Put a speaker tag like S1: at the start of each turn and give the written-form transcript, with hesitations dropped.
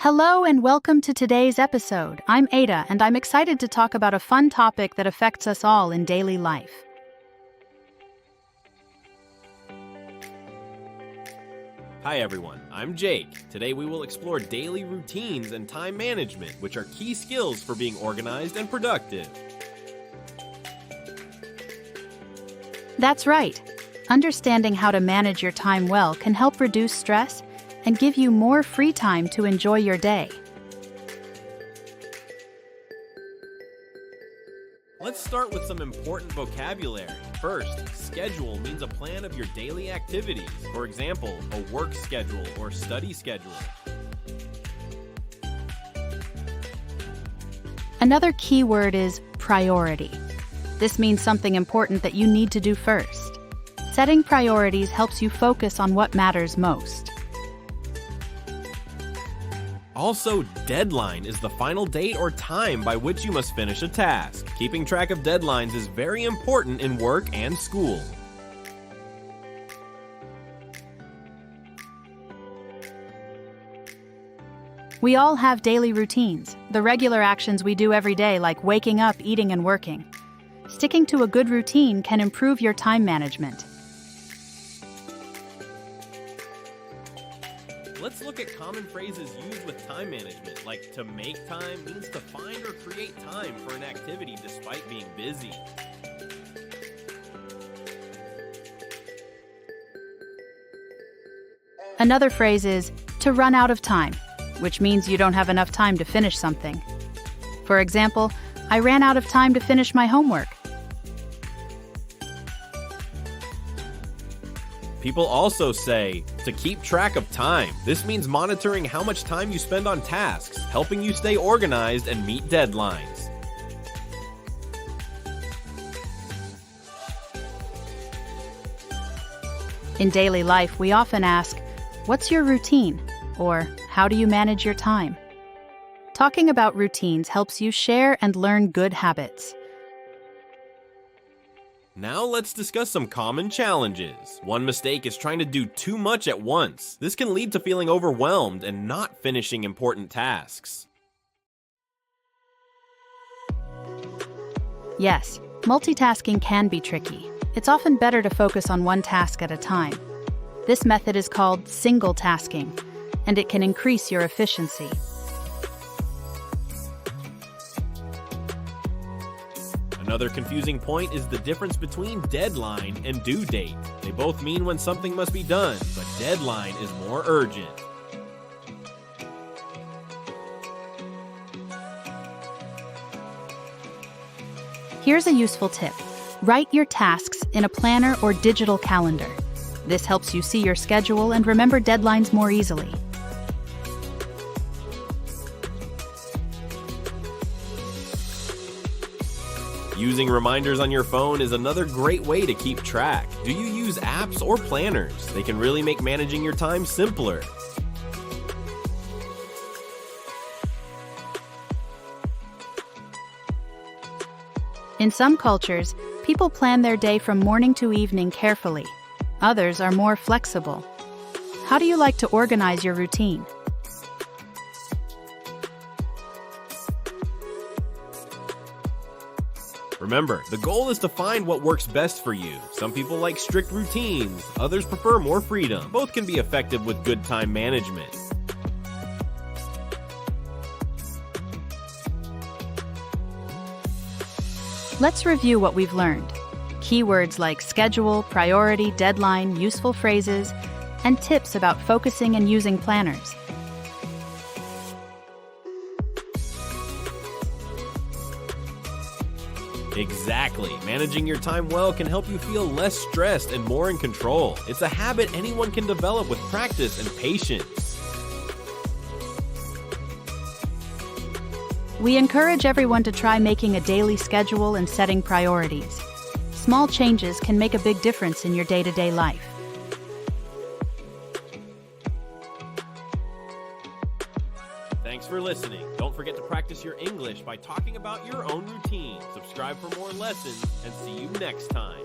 S1: Hello and welcome to today's episode. I'm Ada and I'm excited to talk about a fun topic that affects us all in daily life.
S2: Hi everyone, I'm Jake. Today we will explore daily routines and time management, which are key skills for being organized and productive.
S1: That's right. Understanding how to manage your time well can help reduce stress and give you more free time to enjoy your day.
S2: Let's start with some important vocabulary. First, schedule means a plan of your daily activities. For example, a work schedule or study schedule.
S1: Another key word is priority. This means something important that you need to do first. Setting priorities helps you focus on what matters most.
S2: Also, deadline is the final date or time by which you must finish a task. Keeping track of deadlines is very important in work and school.
S1: We all have daily routines, the regular actions we do every day like waking up, eating, and working. Sticking to a good routine can improve your time management.
S2: Let's look at common phrases used with time management, like to make time means to find or create time for an activity despite being busy.
S1: Another phrase is to run out of time, which means you don't have enough time to finish something. For example, I ran out of time to finish my homework.
S2: People also say to keep track of time. This means monitoring how much time you spend on tasks, helping you stay organized and meet deadlines.
S1: In daily life, we often ask, "What's your routine?" or "How do you manage your time?" Talking about routines helps you share and learn good habits.
S2: Now let's discuss some common challenges. One mistake is trying to do too much at once. This can lead to feeling overwhelmed and not finishing important tasks.
S1: Yes, multitasking can be tricky. It's often better to focus on one task at a time. This method is called single tasking, and it can increase your efficiency.
S2: Another confusing point is the difference between deadline and due date. They both mean when something must be done, but deadline is more urgent.
S1: Here's a useful tip. Write your tasks in a planner or digital calendar. This helps you see your schedule and remember deadlines more easily.
S2: Using reminders on your phone is another great way to keep track. Do you use apps or planners? They can really make managing your time simpler.
S1: In some cultures, people plan their day from morning to evening carefully. Others are more flexible. How do you like to organize your routine?
S2: Remember, the goal is to find what works best for you. Some people like strict routines, others prefer more freedom. Both can be effective with good time management.
S1: Let's review what we've learned. Keywords like schedule, priority, deadline, useful phrases, and tips about focusing and using planners.
S2: Exactly. Managing your time well can help you feel less stressed and more in control. It's a habit anyone can develop with practice and patience.
S1: We encourage everyone to try making a daily schedule and setting priorities. Small changes can make a big difference in your day-to-day life.
S2: Thanks for listening. Don't forget to practice your English by talking about your own routine. Subscribe for more lessons and see you next time.